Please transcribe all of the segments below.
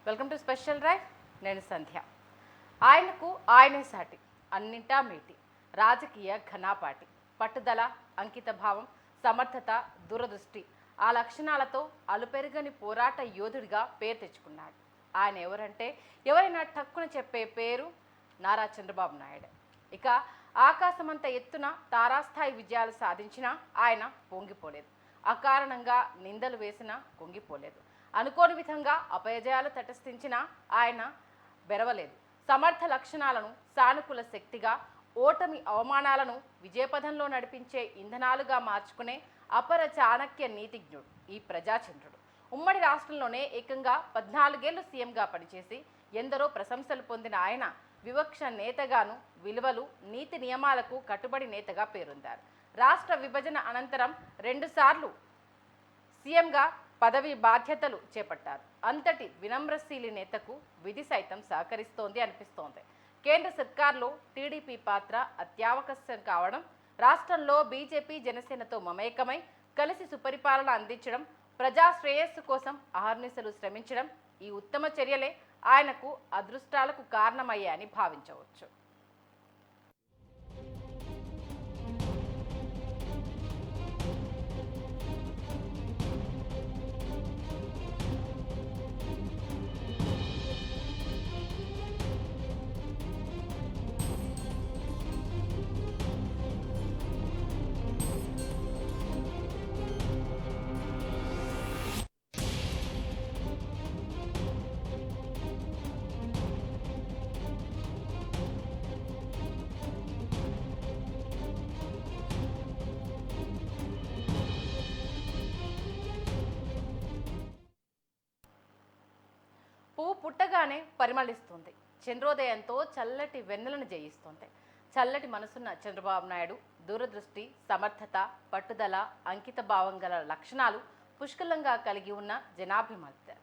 Welcome to special drive. నేను సంధ్య. ఆయనకు ఆయనే సాటి, అన్నింటా మేటి, రాజకీయ ఘనాపాటి, పట్టుదల, అంకిత భావం, సమర్థత, దూరదృష్టి ఆ లక్షణాలతో అలుపెరుగని పోరాట యోధుడిగా పేరు తెచ్చుకున్నాడు. ఆయన ఎవరంటే ఎవరైనా టక్కున చెప్పే పేరు నారా చంద్రబాబు నాయుడు. ఇక ఆకాశమంత ఎత్తున తారాస్థాయి విజయాలు సాధించినా ఆయన పొంగిపోలేదు. అకారణంగా నిందలు వేసినా కుంగిపోలేదు. అనుకోని విధంగా అపజయాలు తటస్థించిన ఆయన బెరవలేదు. సమర్థ లక్షణాలను సానుకూల శక్తిగా, ఓటమి అవమానాలను విజయపథంలో నడిపించే ఇంధనాలుగా మార్చుకునే అపర చాణక్య నీతిజ్ఞుడు ఈ ప్రజాచంద్రుడు. ఉమ్మడి రాష్ట్రంలోనే ఏకంగా 14 ఏళ్లు సీఎంగా పనిచేసి ఎందరో ప్రశంసలు పొందిన ఆయన వివక్ష నేతగాను, విలువలు, నీతి నియమాలకు కట్టుబడి నేతగా పేరొందారు. రాష్ట్ర విభజన అనంతరం 2 సార్లు సీఎంగా పదవి బాధ్యతలు చేపట్టారు. అంతటి వినమ్రశీలి నేతకు విధి సైతం సహకరిస్తోంది అనిపిస్తోంది. కేంద్ర సర్కార్లో టీడీపీ పాత్ర అత్యావశ్యకం కావడం, రాష్ట్రంలో బీజేపీ జనసేనతో మమేకమై కలిసి సుపరిపాలన అందించడం, ప్రజా శ్రేయస్సు కోసం అహర్నిశలు శ్రమించడం, ఈ ఉత్తమ చర్యలే ఆయనకు అదృష్టాలకు కారణమయ్యాయని భావించవచ్చు. పువ్వు పుట్టగానే పరిమళిస్తుంది. చంద్రోదయంతో చల్లటి వెన్నెలను జయిస్తుంది. చల్లటి మనసున్న చంద్రబాబు నాయుడు దూరదృష్టి, సమర్థత, పట్టుదల, అంకిత భావం గల లక్షణాలు పుష్కలంగా కలిగి ఉన్న జనాభిమత.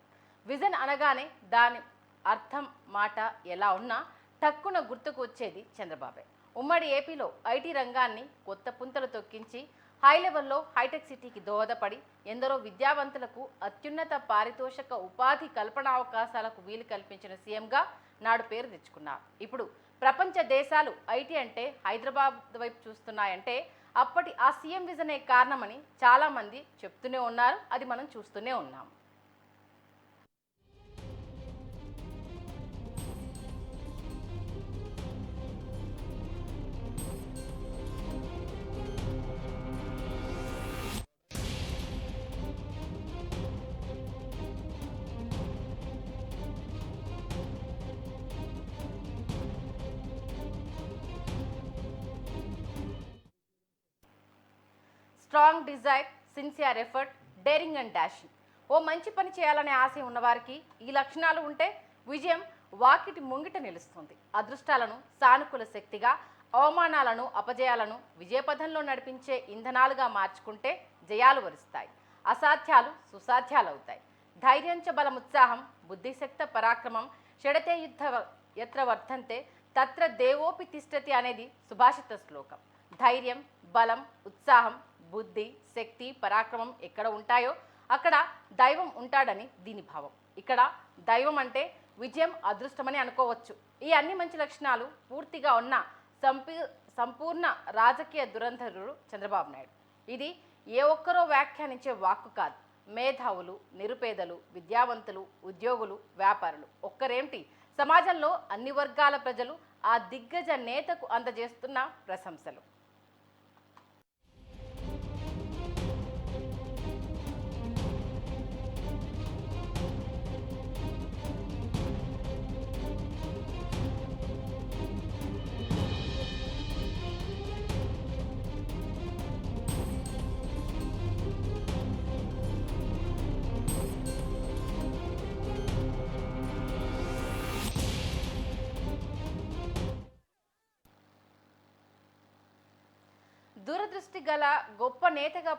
విజన్ అనగానే దాని అర్థం, మాట ఎలా ఉన్నా టక్కున గుర్తుకు వచ్చేది చంద్రబాబే. ఉమ్మడి ఏపీలో ఐటీ రంగాన్ని కొత్త పుంతలు తొక్కించి హై లెవెల్లో హైటెక్ సిటీకి దోహదపడి ఎందరో విద్యావంతులకు అత్యున్నత పారితోషిక ఉపాధి కల్పనావకాశాలకు వీలు కల్పించిన సీఎంగా నాడు పేరు తెచ్చుకున్నారు. ఇప్పుడు ప్రపంచ దేశాలు ఐటీ అంటే హైదరాబాద్ వైపు చూస్తున్నాయంటే అప్పటి ఆ సీఎం విజనే కారణమని చాలామంది చెప్తూనే ఉన్నారు. అది మనం చూస్తూనే ఉన్నాం. Strong desire, sincere effort, daring and dashing. ఓ మంచి పని చేయాలనే ఆశ ఉన్నవారికి ఈ లక్షణాలు ఉంటే విజయం వాకిటి ముంగిట నిలుస్తుంది. అదృష్టాలను సానుకూల శక్తిగా, అవమానాలను, అపజయాలను విజయపథంలో నడిపించే ఇంధనాలుగా మార్చుకుంటే జయాలు వరిస్తాయి. అసాధ్యాలు సుసాధ్యాలవుతాయి. ధైర్యంచ బలముత్సాహం, బుద్ధిశక్త పరాక్రమం, షడతే యుద్ధ యత్ర వర్ధంతే తత్ర దేవోపి తిష్టతి అనేది సుభాషిత శ్లోకం. ధైర్యం, బలం, ఉత్సాహం, బుద్ధి, శక్తి, పరాక్రమం ఎక్కడ ఉంటాయో అక్కడ దైవం ఉంటాడని దీని భావం. ఇక్కడ దైవం అంటే విజయం, అదృష్టమని అనుకోవచ్చు. ఈ అన్ని మంచి లక్షణాలు పూర్తిగా ఉన్న సంపూర్ణ రాజకీయ దురంధరుడు చంద్రబాబు నాయుడు. ఇది ఏ ఒక్కరో వ్యాఖ్యానించే వాక్కు కాదు. మేధావులు, నిరుపేదలు, విద్యావంతులు, ఉద్యోగులు, వ్యాపారులు, ఒక్కరేంటి సమాజంలో అన్ని వర్గాల ప్రజలు ఆ దిగ్గజ నేతకు అందజేస్తున్న ప్రశంసలు. దూరదృష్టి గల గొప్ప నేతగా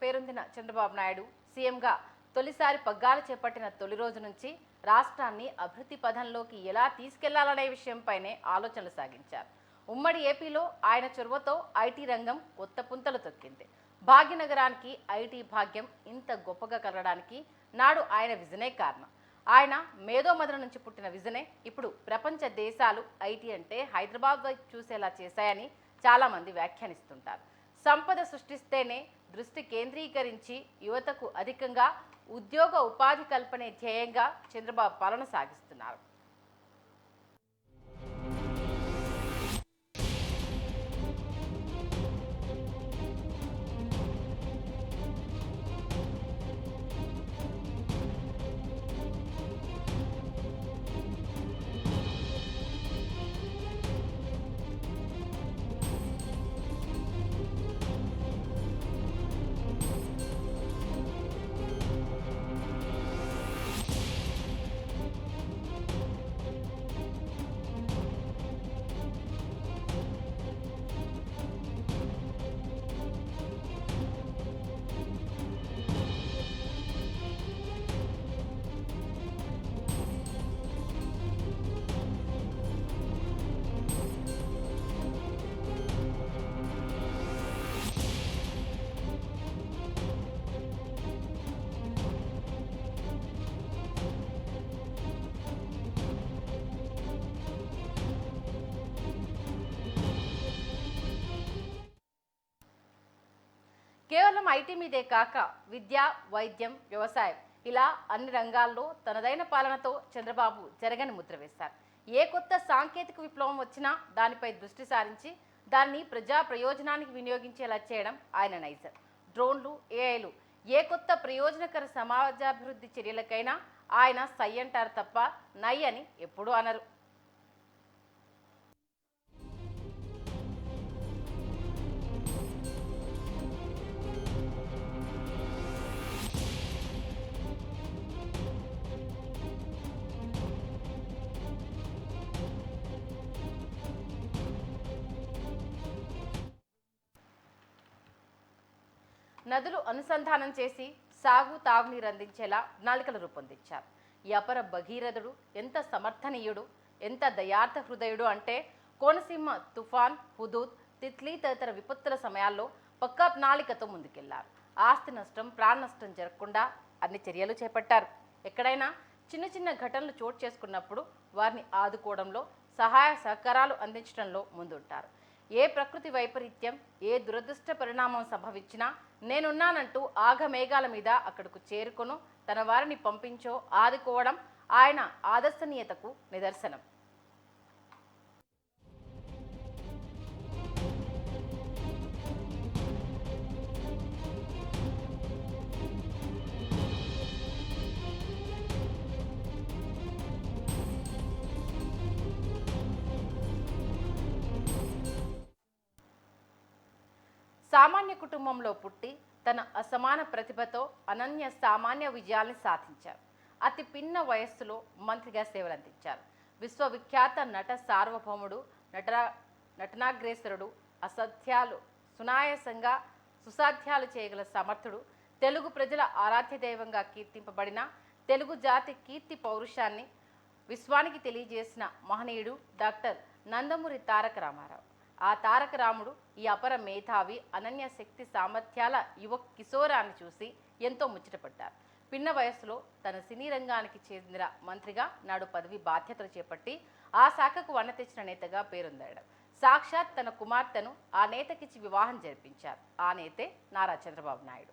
పేరొందిన చంద్రబాబు నాయుడు సీఎంగా తొలిసారి పగ్గాలు చేపట్టిన తొలి రోజు నుంచి రాష్ట్రాన్ని అభివృద్ధి పథంలోకి ఎలా తీసుకెళ్లాలనే విషయంపైనే ఆలోచనలు సాగించారు. ఉమ్మడి ఏపీలో ఆయన చొరవతో ఐటీ రంగం కొత్త పుంతలు తొక్కింది. భాగ్యనగరానికి ఐటీ భాగ్యం ఇంత గొప్పగా కలగడానికి నాడు ఆయన విజనే కారణం. ఆయన మేధోమదన నుంచి పుట్టిన విజనే ఇప్పుడు ప్రపంచ దేశాలు ఐటీ అంటే హైదరాబాద్ వైపు చూసేలా చేశాయని చాలామంది వ్యాఖ్యానిస్తుంటారు. సంపద సృష్టిస్తేనే దృష్టి కేంద్రీకరించి యువతకు అధికంగా ఉద్యోగ ఉపాధి కల్పనే ధ్యేయంగా చంద్రబాబు పాలన సాగిస్తున్నారు. కేవలం ఐటీ మీదే కాక విద్య, వైద్యం, వ్యవసాయం ఇలా అన్ని రంగాల్లో తనదైన పాలనతో చంద్రబాబు జరగని ముద్ర వేశారు. ఏ కొత్త సాంకేతిక విప్లవం వచ్చినా దానిపై దృష్టి సారించి దాన్ని ప్రజా ప్రయోజనానికి వినియోగించేలా చేయడం ఆయన నైజం. డ్రోన్లు, ఏఐలు ఏ కొత్త ప్రయోజనకర సమాజాభివృద్ధి చర్యలకైనా ఆయన సై అంటారు తప్ప నై అని ఎప్పుడూ అనరు. నదులు అనుసంధానం చేసి సాగు, తాగునీరు అందించేలా ప్రణాళికలు రూపొందించారు. ఈ అపర భగీరథుడు ఎంత సమర్థనీయుడు, ఎంత దయార్థ హృదయుడు అంటే కోనసీమ తుఫాన్, హుదూద్, తిత్లీ తదితర విపత్తుల సమయాల్లో పక్కా ప్రణాళికతో ముందుకెళ్లారు. ఆస్తి నష్టం, ప్రాణ నష్టం జరగకుండా అన్ని చర్యలు చేపట్టారు. ఎక్కడైనా చిన్న చిన్న ఘటనలు చోటు చేసుకున్నప్పుడు వారిని ఆదుకోవడంలో, సహాయ సహకారాలు అందించడంలో ముందుంటారు. ఏ ప్రకృతి వైపరీత్యం, ఏ దురదృష్ట పరిణామం సంభవించినా నేనున్నానంటూ ఆఘమేఘాల మీద అక్కడకు చేరుకొను తన వారిని పంపించో ఆదుకోవడం ఆయన ఆదర్శనీయతకు నిదర్శనం. సామాన్య కుటుంబంలో పుట్టి తన అసమాన ప్రతిభతో అనన్య సామాన్య విజయాల్ని సాధించారు. అతి పిన్న వయస్సులో మంత్రిగా సేవలందించారు. విశ్వవిఖ్యాత నట సార్వభౌముడు, నటనాగ్రేసరుడు, అసాధ్యాలు సునాయాసంగా సుసాధ్యాలు చేయగల సమర్థుడు, తెలుగు ప్రజల ఆరాధ్య దైవంగా కీర్తింపబడిన తెలుగు జాతి కీర్తి పౌరుషాన్ని విశ్వానికి తెలియజేసిన మహనీయుడు డాక్టర్ నందమూరి తారక రామారావు. ఆ తారక రాముడు ఈ అపర మేధావి, అనన్య శక్తి సామర్థ్యాల యువ కిశోరాన్ని చూసి ఎంతో ముచ్చటపడ్డారు. పిన్న వయస్సులో తన సినీ రంగానికి చెందిన మంత్రిగా నాడు పదవి బాధ్యతలు చేపట్టి ఆ శాఖకు వన్న తెచ్చిన నేతగా పేరొందాడు. సాక్షాత్ తన కుమార్తెను ఆ నేతకిచ్చి వివాహం జరిపించారు. ఆ నేతే నారా చంద్రబాబు నాయుడు.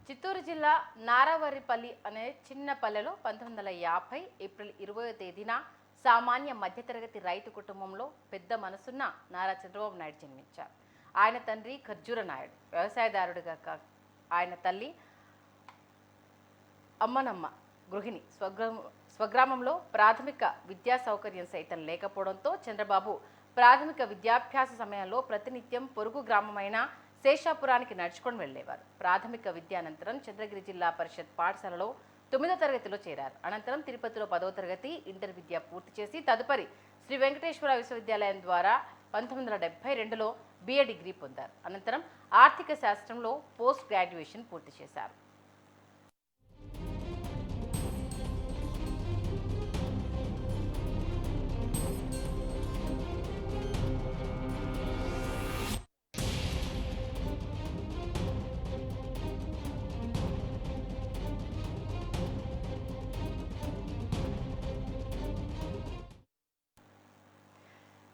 చిత్తూరు జిల్లా నారావరిపల్లి అనే చిన్న పల్లెలో 1950 ఏప్రిల్ 20వ తేదీన సామాన్య మధ్యతరగతి రైతు కుటుంబంలో పెద్ద మనసున్న నారా చంద్రబాబు నాయుడు జన్మించారు. ఆయన తండ్రి ఖర్జూర నాయుడు వ్యవసాయదారుడిగా, ఆయన తల్లి అమ్మనమ్మ గృహిణి. స్వగ్రామంలో ప్రాథమిక విద్యా సౌకర్యం సైతం లేకపోవడంతో చంద్రబాబు ప్రాథమిక విద్యాభ్యాస సమయంలో ప్రతినిత్యం పొరుగు గ్రామమైన శేషాపురానికి నడుచుకొని వెళ్లేవారు. ప్రాథమిక విద్య అనంతరం చంద్రగిరి జిల్లా పరిషత్ పాఠశాలలో 9వ తరగతిలో చేరారు. అనంతరం తిరుపతిలో 10వ తరగతి ఇంటర్ విద్య పూర్తి చేసి తదుపరి శ్రీ వెంకటేశ్వర విశ్వవిద్యాలయం ద్వారా 1972లో బిఏ డిగ్రీ పొందారు. అనంతరం ఆర్థిక శాస్త్రంలో పోస్ట్ గ్రాడ్యుయేషన్ పూర్తి చేశారు.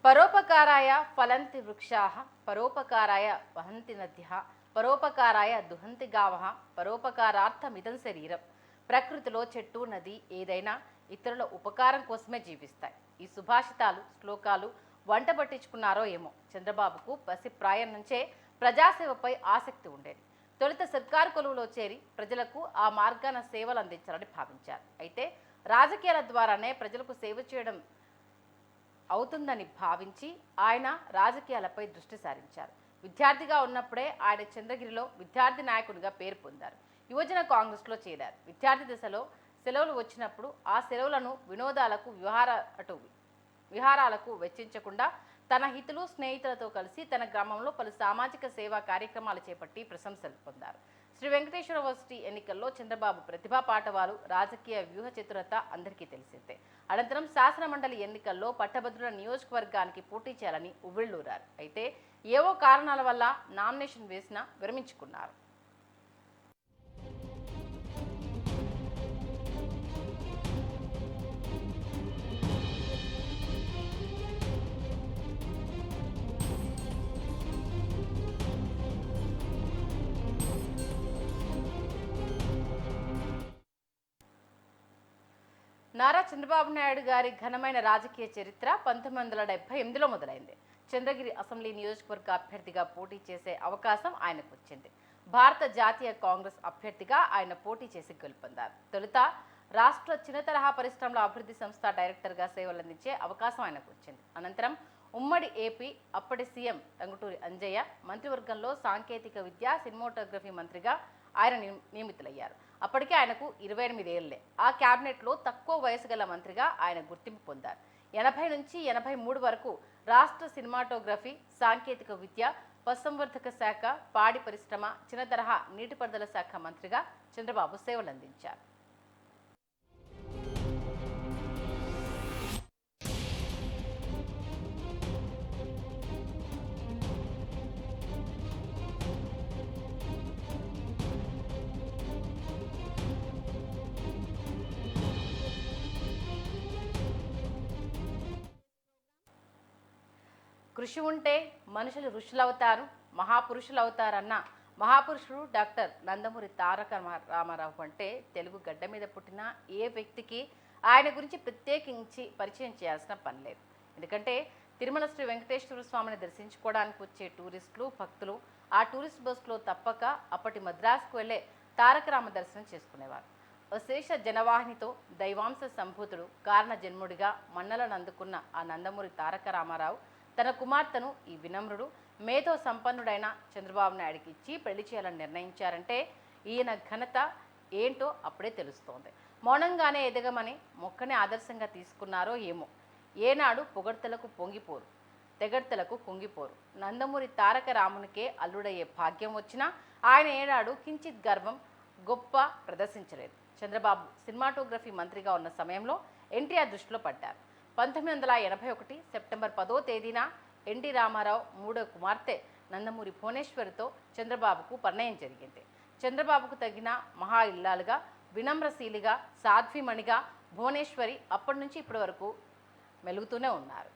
పరోపకారాయ ఫలంతి వృక్షాః పరోపకారాయ వహంతి నద్యః పరోపకారాయ దుహంతి గావః పరోపకారార్థమిదం శరీరం. ప్రకృతిలో చెట్టు నది ఏదైనా ఇతరుల ఉపకారం కోసమే జీవిస్తాయి. ఈ సుభాషితాలు శ్లోకాలు వంట పట్టించుకున్నారో ఏమో. చంద్రబాబుకు పసి ప్రాయం నుంచే ప్రజాసేవపై ఆసక్తి ఉండేది. తొలుత సర్కారు కొలువులో చేరి ప్రజలకు ఆ మార్గాన సేవలు అందించాలని భావించారు. అయితే రాజకీయాల ద్వారానే ప్రజలకు సేవ చేయడం అవుతుందని భావించి ఆయన రాజకీయాలపై దృష్టి సారించారు. విద్యార్థిగా ఉన్నప్పుడే ఆయన చంద్రగిరిలో విద్యార్థి నాయకునిగా పేరు పొందారు. యువజన కాంగ్రెస్లో చేరారు. విద్యార్థి దశలో సెలవులు వచ్చినప్పుడు ఆ సెలవులను వినోదాలకు విహారాలకు వెచ్చించకుండా తన హితులు స్నేహితులతో కలిసి తన గ్రామంలో పలు సామాజిక సేవా కార్యక్రమాలు చేపట్టి ప్రశంసలు పొందారు. శ్రీ వెంకటేశ్వర యూనివర్సిటీ ఎన్నికల్లో చంద్రబాబు ప్రతిభా పాటవాలు రాజకీయ వ్యూహ చతురత అందరికీ తెలిసిందే. అనంతరం శాసనమండలి ఎన్నికల్లో పట్టభద్రుల నియోజకవర్గానికి పోటీ చేయాలని ఉవ్విళ్లూరారు. అయితే ఏవో కారణాల వల్ల నామినేషన్ వేసినా విరమించుకున్నారు. నారా చంద్రబాబు నాయుడు గారి ఘనమైన రాజకీయ చరిత్ర 1978లో మొదలైంది. చంద్రగిరి అసెంబ్లీ నియోజకవర్గ అభ్యర్థిగా పోటీ చేసే అవకాశం ఆయనకు వచ్చింది. భారత జాతీయ కాంగ్రెస్ అభ్యర్థిగా ఆయన పోటీ చేసి గెలుపొందారు. తొలుత రాష్ట్ర చిన్న తరహా పరిశ్రమల అభివృద్ధి సంస్థ డైరెక్టర్గా సేవలందించే అవకాశం ఆయనకు వచ్చింది. అనంతరం ఉమ్మడి ఏపీ అప్పటి సీఎం టంగుటూరి అంజయ్య మంత్రివర్గంలో సాంకేతిక విద్య సినిమాటోగ్రఫీ మంత్రిగా ఆయన నియమితులయ్యారు. అప్పటికే ఆయనకు 28 ఏళ్లే. ఆ క్యాబినెట్లో తక్కువ వయసు గల మంత్రిగా ఆయన గుర్తింపు పొందారు. 80 నుంచి 83 వరకు రాష్ట్ర సినిమాటోగ్రఫీ, సాంకేతిక విద్య, పశుసంవర్ధక శాఖ, పాడి పరిశ్రమ, చిన్న తరహా నీటిపారుదల శాఖ మంత్రిగా చంద్రబాబు సేవలందించారు. కృషి ఉంటే మనుషులు ఋషులవుతారు, మహాపురుషులవుతారన్న మహాపురుషుడు డాక్టర్ నందమూరి తారక రామారావు అంటే తెలుగు గడ్డ మీద పుట్టిన ఏ వ్యక్తికి ఆయన గురించి ప్రత్యేకించి పరిచయం చేయాల్సిన పని లేదు. ఎందుకంటే తిరుమల శ్రీ వెంకటేశ్వర స్వామిని దర్శించుకోవడానికి వచ్చే టూరిస్టులు, భక్తులు ఆ టూరిస్ట్ బస్సులో తప్పక అప్పటి మద్రాసుకు వెళ్లే తారక రామ దర్శనం చేసుకునేవారు. అశేష జనవాహినితో దైవాంశ సంభూతుడు, కారణ జన్ముడిగా మన్నలను అందుకున్న ఆ నందమూరి తారక రామారావు తన కుమార్తెను ఈ వినమ్రుడు, మేధో సంపన్నుడైన చంద్రబాబు నాయుడికి ఇచ్చి పెళ్లి చేయాలని నిర్ణయించారంటే ఈయన ఘనత ఏంటో అప్పుడే తెలుస్తోంది. మౌనంగానే ఎదగమని మొక్కనే ఆదర్శంగా తీసుకున్నారో ఏమో. ఏనాడు పొగడ్తలకు పొంగిపోరు, తెగడ్తలకు కుంగిపోరు. నందమూరి తారక రామునికే అల్లుడయ్యే భాగ్యం వచ్చినా ఆయన ఏనాడు కించిత్ గర్వం, గొప్ప ప్రదర్శించలేదు. చంద్రబాబు సినిమాటోగ్రఫీ మంత్రిగా ఉన్న సమయంలో ఎన్టీఆర్ దృష్టిలో పడ్డారు. 1981 సెప్టెంబర్ 10వ తేదీన ఎన్టీ రామారావు మూడో కుమార్తె నందమూరి భువనేశ్వరితో చంద్రబాబుకు పరిణయం జరిగింది. చంద్రబాబుకు తగిన మహా ఇల్లాలుగా, వినమ్రశీలిగా, సాధ్విమణిగా భువనేశ్వరి అప్పటి నుంచి ఇప్పటి వరకు మెలుగుతూనే ఉన్నారు.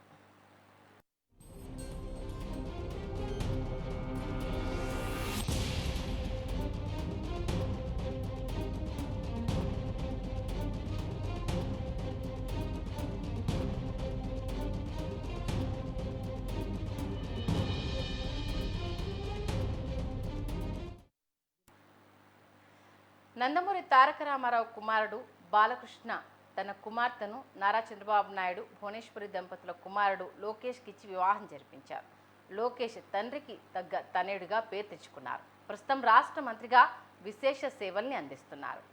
నందమూరి తారక రామారావు కుమారుడు బాలకృష్ణ తన కుమార్తెను నారా చంద్రబాబు నాయుడు, భువనేశ్వరి దంపతుల కుమారుడు లోకేష్కి ఇచ్చి వివాహం జరిపించారు. లోకేష్ తండ్రికి తగ్గ తనయుడిగా పేరు తెచ్చుకున్నారు. ప్రస్తుతం రాష్ట్ర మంత్రిగా విశేష సేవల్ని అందిస్తున్నారు.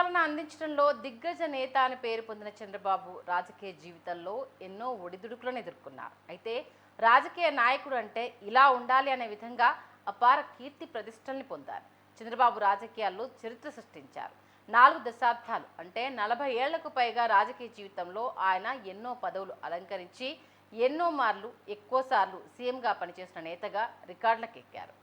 పరిపాలన అందించడంలో దిగ్గజ నేత అని పేరు పొందిన చంద్రబాబు రాజకీయ జీవితంలో ఎన్నో ఒడిదుడుకులను ఎదుర్కొన్నారు. అయితే రాజకీయ నాయకుడు అంటే ఇలా ఉండాలి అనే విధంగా అపార కీర్తి ప్రతిష్టల్ని పొందారు. చంద్రబాబు రాజకీయాల్లో చరిత్ర సృష్టించారు. 4 దశాబ్దాలు అంటే 40 ఏళ్లకు పైగా రాజకీయ జీవితంలో ఆయన ఎన్నో పదవులు అలంకరించి ఎన్నో మార్లు ఎక్కువసార్లు సీఎంగా పనిచేసిన నేతగా రికార్డులకు ఎక్కారు.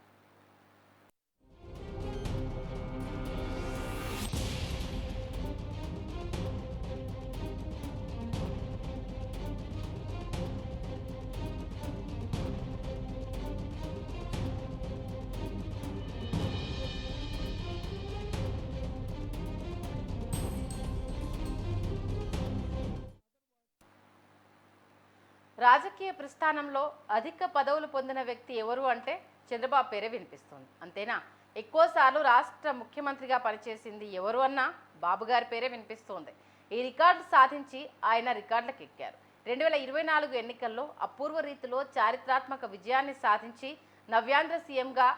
రాజకీయ ప్రస్థానంలో అధిక పదవులు పొందిన వ్యక్తి ఎవరు అంటే చంద్రబాబు పేరే వినిపిస్తుంది. అంతేనా, ఎక్కువసార్లు రాష్ట్ర ముఖ్యమంత్రిగా పనిచేసింది ఎవరు అన్నా బాబు గారి పేరే వినిపిస్తోంది. ఈ రికార్డు సాధించి ఆయన రికార్డులకు ఎక్కారు. 2024 ఎన్నికల్లో అపూర్వ రీతిలో చారిత్రాత్మక విజయాన్ని సాధించి నవ్యాంధ్ర సీఎంగా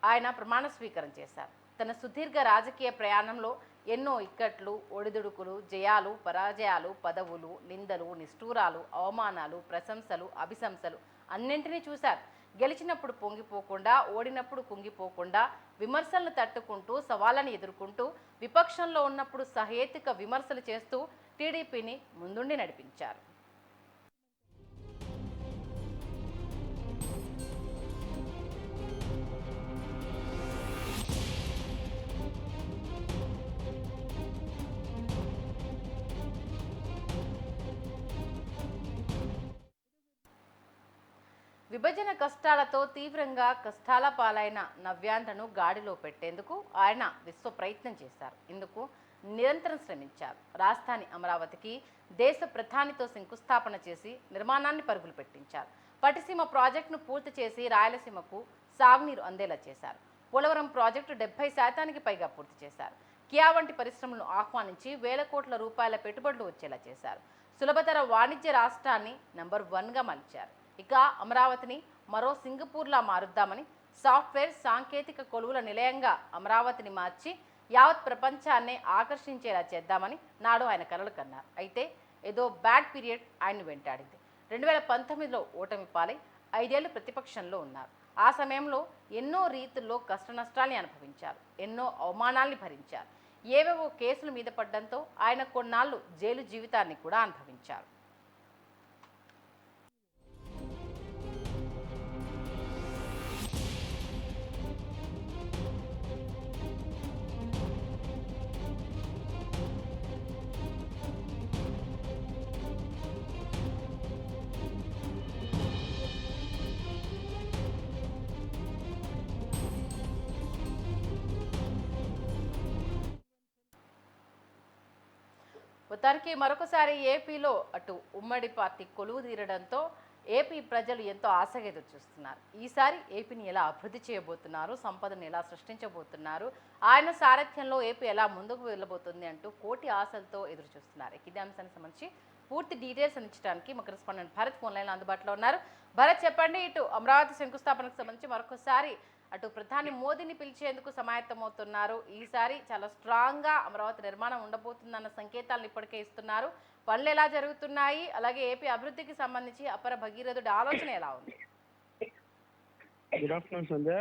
ఆయన ప్రమాణ స్వీకారం చేశారు. తన సుదీర్ఘ రాజకీయ ప్రయాణంలో ఎన్నో ఇక్కట్లు, ఒడిదుడుకులు, జయాలు, పరాజయాలు, పదవులు, నిందలు, నిష్ఠూరాలు, అవమానాలు, ప్రశంసలు, అభిశంసలు అన్నింటినీ చూశారు. గెలిచినప్పుడు పొంగిపోకుండా, ఓడినప్పుడు కుంగిపోకుండా, విమర్శలను తట్టుకుంటూ, సవాళ్ళని ఎదుర్కొంటూ, విపక్షంలో ఉన్నప్పుడు సహేతుక విమర్శలు చేస్తూ టీడీపీని ముందుండి నడిపించారు. విభజన కష్టాలతో తీవ్రంగా కష్టాల పాలైన నవ్యాంధ్రను గాడిలో పెట్టేందుకు ఆయన విశ్వ ప్రయత్నం చేశారు. ఇందుకు నిరంతరం శ్రమించారు. రాజధాని అమరావతికి దేశ ప్రధానితో శంకుస్థాపన చేసి నిర్మాణాన్ని పరుగులు పెట్టించారు. పటిసీమ ప్రాజెక్టును పూర్తి చేసి రాయలసీమకు సాగునీరు అందేలా చేశారు. పోలవరం ప్రాజెక్టు 70% పైగా పూర్తి చేశారు. కియా వంటి పరిశ్రమలను ఆహ్వానించి వేల కోట్ల రూపాయల పెట్టుబడులు వచ్చేలా చేశారు. సులభతర వాణిజ్య రాష్ట్రాన్ని నంబర్ 1గా మలిచారు. ఇక అమరావతిని మరో సింగపూర్లా మారుద్దామని సాఫ్ట్వేర్ సాంకేతిక కొలువుల నిలయంగా అమరావతిని మార్చి యావత్ ప్రపంచాన్నే ఆకర్షించేలా చేద్దామని నాడు ఆయన కలలు కన్నారు. అయితే ఏదో బ్యాడ్ పీరియడ్ ఆయన్ను వెంటాడింది. 2019లో ఓటమి పాలై 5 ఏళ్లు ప్రతిపక్షంలో ఉన్నారు. ఆ సమయంలో ఎన్నో రీతుల్లో కష్ట నష్టాల్ని అనుభవించారు. ఎన్నో అవమానాల్ని భరించారు. ఏవేవో కేసుల మీద పడ్డంతో ఆయన కొన్నాళ్ళు జైలు జీవితాన్ని కూడా అనుభవించారు. మొత్తానికి మరొకసారి ఏపీలో అటు ఉమ్మడి పార్టీ కొలువు తీరడంతో ఏపీ ప్రజలు ఎంతో ఆశగా ఎదురు చూస్తున్నారు. ఈసారి ఏపీని ఎలా అభివృద్ధి చేయబోతున్నారు, సంపదను ఎలా సృష్టించబోతున్నారు, ఆయన సారథ్యంలో ఏపీ ఎలా ముందుకు వెళ్ళబోతుంది అంటూ కోటి ఆశలతో ఎదురు చూస్తున్నారు. ఇదే అంశానికి సంబంధించి పూర్తి డీటెయిల్స్ అందించడానికి మా కరెస్పాండెంట్ భరత్ ఫోన్ లైన్లో అందుబాటులో ఉన్నారు. భరత్, చెప్పండి, ఇటు అమరావతి శంకుస్థాపనకు సంబంధించి మరొకసారి అటు ప్రధాని మోదీని పిలిచేందుకు సమాయత్తమవుతున్నారు. ఈసారి చాలా స్ట్రాంగ్గా అమరావతి నిర్మాణం ఉండబోతుందన్న సంకేతాలను ఇప్పటికే ఇస్తున్నారు. పనులు ఎలా జరుగుతున్నాయి, అలాగే ఏపీ అభివృద్ధికి సంబంధించి అపర భగీరథుడి ఆలోచన ఎలా ఉంది? గుడ్ ఆఫ్టర్నూన్ సంధ్య.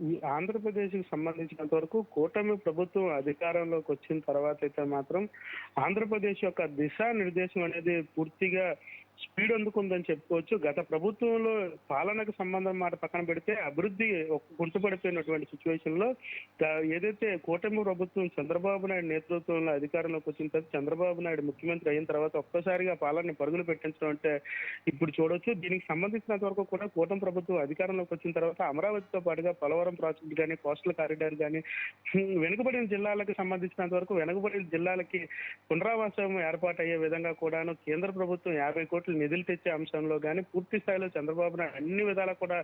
ఈ ఆంధ్రప్రదేశ్కి సంబంధించినంత వరకు కూటమి ప్రభుత్వం అధికారంలోకి వచ్చిన తర్వాత అయితే మాత్రం ఆంధ్రప్రదేశ్ యొక్క దిశానిర్దేశం అనేది పూర్తిగా స్పీడ్ అందుకుందని చెప్పుకోవచ్చు. గత ప్రభుత్వంలో పాలనకు సంబంధం మాట పక్కన పెడితే అభివృద్ధి కుంటుపడిపోయినటువంటి సిచ్యువేషన్ లో ఏదైతే కూటమి ప్రభుత్వం చంద్రబాబు నాయుడు నేతృత్వంలో అధికారంలోకి వచ్చిన తర్వాత చంద్రబాబు నాయుడు ముఖ్యమంత్రి అయిన తర్వాత ఒక్కసారిగా పాలనని పరుగులు పెట్టించడం అంటే ఇప్పుడు చూడొచ్చు. దీనికి సంబంధించినంత వరకు కూడా కూటమి ప్రభుత్వం అధికారంలోకి వచ్చిన తర్వాత అమరావతితో పాటుగా పోలవరం ప్రాజెక్టు కానీ, కోస్టల్ కారిడార్ కానీ, వెనుకబడిన జిల్లాలకు సంబంధించినంత వరకు వెనుకబడిన జిల్లాలకి పునరావాసం ఏర్పాటయ్యే విధంగా కూడాను కేంద్ర ప్రభుత్వం 50 కోట్ల నిధులు తెచ్చే అంశంలో కానీ పూర్తి స్థాయిలో చంద్రబాబు నాయుడు అన్ని విధాలా కూడా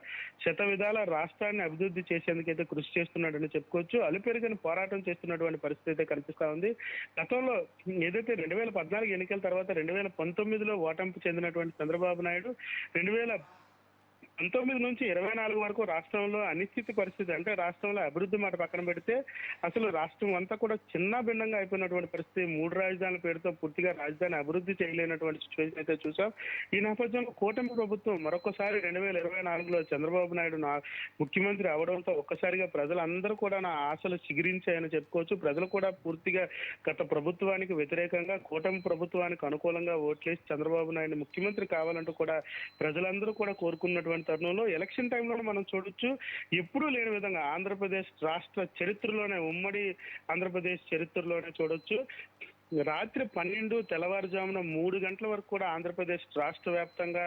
విధాల రాష్ట్రాన్ని అభివృద్ధి చేసేందుకైతే కృషి చేస్తున్నాడని చెప్పుకోవచ్చు. అలుపెరుగని పోరాటం చేస్తున్నటువంటి పరిస్థితి అయితే కనిపిస్తా ఉంది. గతంలో ఏదైతే 2014 ఎన్నికల తర్వాత 2019లో ఓటమి చెందినటువంటి చంద్రబాబు నాయుడు 19 నుంచి 24 వరకు రాష్ట్రంలో అనిశ్చిత పరిస్థితి, అంటే రాష్ట్రంలో అభివృద్ధి మాట పక్కన పెడితే అసలు రాష్ట్రం అంతా కూడా చిన్న భిన్నంగా అయిపోయినటువంటి పరిస్థితి. 3 రాజధానుల పేరుతో పూర్తిగా రాజధాని అభివృద్ధి చేయలేనటువంటి సిచ్యువేషన్ అయితే చూసాం. ఈ నేపథ్యంలో కూటమి ప్రభుత్వం మరొకసారి 2024లో చంద్రబాబు నాయుడు ముఖ్యమంత్రి అవడంతో ఒక్కసారిగా ప్రజలందరూ కూడా నా ఆశలు చిగురించాయని చెప్పుకోవచ్చు. ప్రజలు కూడా పూర్తిగా గత ప్రభుత్వానికి వ్యతిరేకంగా కూటమి ప్రభుత్వానికి అనుకూలంగా ఓట్లేసి చంద్రబాబు నాయుడు ముఖ్యమంత్రి కావాలంటూ కూడా ప్రజలందరూ కూడా కోరుకున్నటువంటి తరుణంలో ఎలక్షన్ టైంలో మనం చూడొచ్చు, ఎప్పుడూ లేని విధంగా ఆంధ్రప్రదేశ్ రాష్ట్ర చరిత్రలోనే, ఉమ్మడి ఆంధ్రప్రదేశ్ చరిత్రలోనే చూడొచ్చు, రాత్రి 12 తెల్లవారుజామున 3 గంటల వరకు కూడా ఆంధ్రప్రదేశ్ రాష్ట్ర వ్యాప్తంగా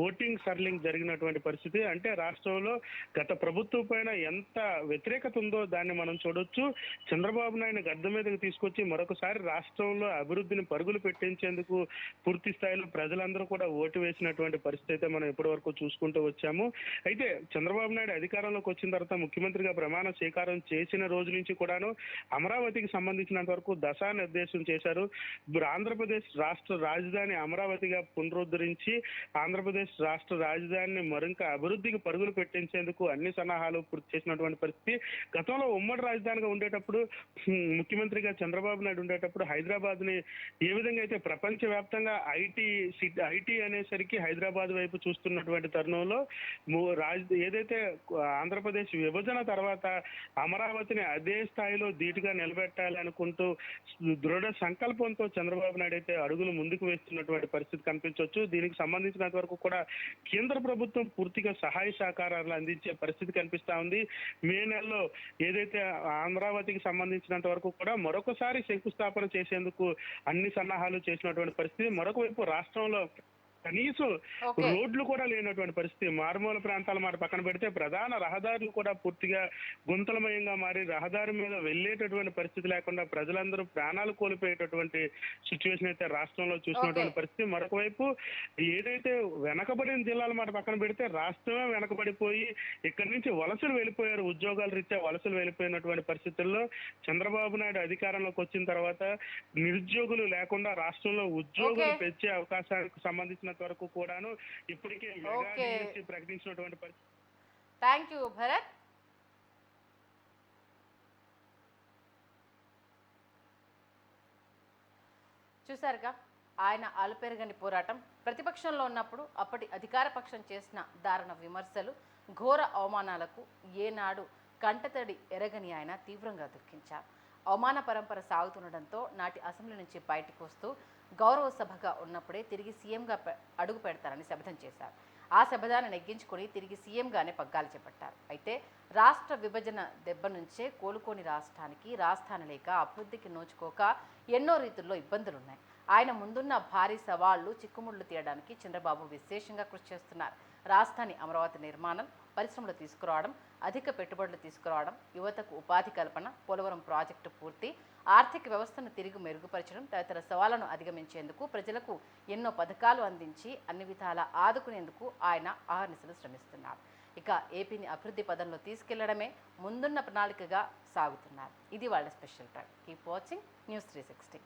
ఓటింగ్ సర్లింగ్ జరిగినటువంటి పరిస్థితి. అంటే రాష్ట్రంలో గత ప్రభుత్వం పైన ఎంత వ్యతిరేకత ఉందో దాన్ని మనం చూడొచ్చు. చంద్రబాబు నాయుడు గద్దె మీదకి తీసుకొచ్చి మరొకసారి రాష్ట్రంలో అభివృద్ధిని పరుగులు పెట్టించేందుకు పూర్తి స్థాయిలో ప్రజలందరూ కూడా ఓటు వేసినటువంటి పరిస్థితి అయితే మనం ఇప్పటి వరకు చూసుకుంటూ వచ్చాము. అయితే చంద్రబాబు నాయుడు అధికారంలోకి వచ్చిన తర్వాత ముఖ్యమంత్రిగా ప్రమాణ స్వీకారం చేసిన రోజు నుంచి కూడాను అమరావతికి సంబంధించినంత వరకు దశానిర్దేశం చేశారు. ఆంధ్రప్రదేశ్ రాష్ట్ర రాజధాని అమరావతిగా పునరుద్ధరించి ఆంధ్రప్రదేశ్ రాష్ట్ర రాజధానిని మరింత అభివృద్ధికి పరుగులు పెట్టించేందుకు అన్ని సన్నాహాలు పూర్తి చేసినటువంటి పరిస్థితి. గతంలో ఉమ్మడి రాజధానిగా ఉండేటప్పుడు ముఖ్యమంత్రిగా చంద్రబాబు నాయుడు ఉండేటప్పుడు హైదరాబాద్ ని ఏ విధంగా అయితే ప్రపంచ వ్యాప్తంగా ఐటీ అనేసరికి హైదరాబాద్ వైపు చూస్తున్నటువంటి తరుణంలో ఏదైతే ఆంధ్రప్రదేశ్ విభజన తర్వాత అమరావతిని అదే స్థాయిలో ధీటుగా నిలబెట్టాలి అనుకుంటూ దృఢ సంకల్పంతో చంద్రబాబు నాయుడు అయితే అడుగులు ముందుకు వేస్తున్నటువంటి పరిస్థితి కనిపించవచ్చు. దీనికి సంబంధించినంత వరకు కూడా కేంద్ర ప్రభుత్వం పూర్తిగా సహాయ సహకారాలు అందించే పరిస్థితి కనిపిస్తా ఉంది. మే నెలలో ఏదైతే అమరావతికి సంబంధించినంత వరకు కూడా మరొకసారి శంకుస్థాపన చేసేందుకు అన్ని సన్నాహాలు చేసినటువంటి పరిస్థితి. మరొక వైపు రాష్ట్రంలో కనీసం రోడ్లు కూడా లేనటువంటి పరిస్థితి. మారుమూల ప్రాంతాల మాట పక్కన పెడితే ప్రధాన రహదారులు కూడా పూర్తిగా గుంతలమయంగా మారి రహదారి మీద వెళ్ళేటటువంటి పరిస్థితి లేకుండా ప్రజలందరూ ప్రాణాలు కోల్పోయేటటువంటి సిచ్యువేషన్ అయితే రాష్ట్రంలో చూసినటువంటి పరిస్థితి. మరొక వైపు ఏదైతే వెనకబడిన జిల్లాల మాట పక్కన పెడితే రాష్ట్రమే వెనకబడిపోయి ఇక్కడి నుంచి వలసలు వెళ్ళిపోయారు. ఉద్యోగాల రీత్యా వలసలు వెళ్ళిపోయినటువంటి పరిస్థితుల్లో చంద్రబాబు నాయుడు అధికారంలోకి వచ్చిన తర్వాత నిరుద్యోగులు లేకుండా రాష్ట్రంలో ఉద్యోగులు పెంచే అవకాశానికి సంబంధించిన వరకు కూడాను ఇప్పటికే ప్రకటించినటువంటి పరిస్థితి. Thank you Bharat. చూసారుగా ఆయన అలుపెరగని పోరాటం. ప్రతిపక్షంలో ఉన్నప్పుడు అప్పటి అధికార పక్షం చేసిన దారుణ విమర్శలు, ఘోర అవమానాలకు ఏనాడు కంటతడి ఎరగని ఆయన తీవ్రంగా దుఃఖించారు. అవమాన పరంపర సాగుతుండటంతో నాటి అసెంబ్లీ నుంచి బయటకు వస్తూ గౌరవ సభగా ఉన్నప్పుడే తిరిగి సీఎంగా అడుగు పెడతారని శపథం చేశారు. ఆ శపథాన్ని నెగ్గించుకొని తిరిగి సీఎంగానే పగ్గాలు చేపట్టారు. అయితే రాష్ట్ర విభజన దెబ్బ నుంచే కోలుకోని రాష్ట్రానికి రాజధాని లేక అభివృద్ధికి నోచుకోక ఎన్నో రీతుల్లో ఇబ్బందులున్నాయి. ఆయన ముందున్న భారీ సవాళ్లు చిక్కుముళ్లు తీయడానికి చంద్రబాబు విశేషంగా కృషి చేస్తున్నారు. రాజధాని అమరావతి నిర్మాణం, పరిశ్రమలు తీసుకురావడం, అధిక పెట్టుబడులు తీసుకురావడం, యువతకు ఉపాధి కల్పన, పోలవరం ప్రాజెక్టు పూర్తి, ఆర్థిక వ్యవస్థను తిరిగి మెరుగుపరచడం తదితర సవాళ్లను అధిగమించేందుకు ప్రజలకు ఎన్నో పథకాలు అందించి అన్ని విధాలా ఆదుకునేందుకు ఆయన అహర్నిశలు శ్రమిస్తున్నారు. ఇక ఏపీని అభివృద్ధి పదంలో తీసుకెళ్లడమే ముందున్న ప్రణాళికగా సాగుతున్నారు. ఇది వాళ్ళ special time. Keep watching News 360.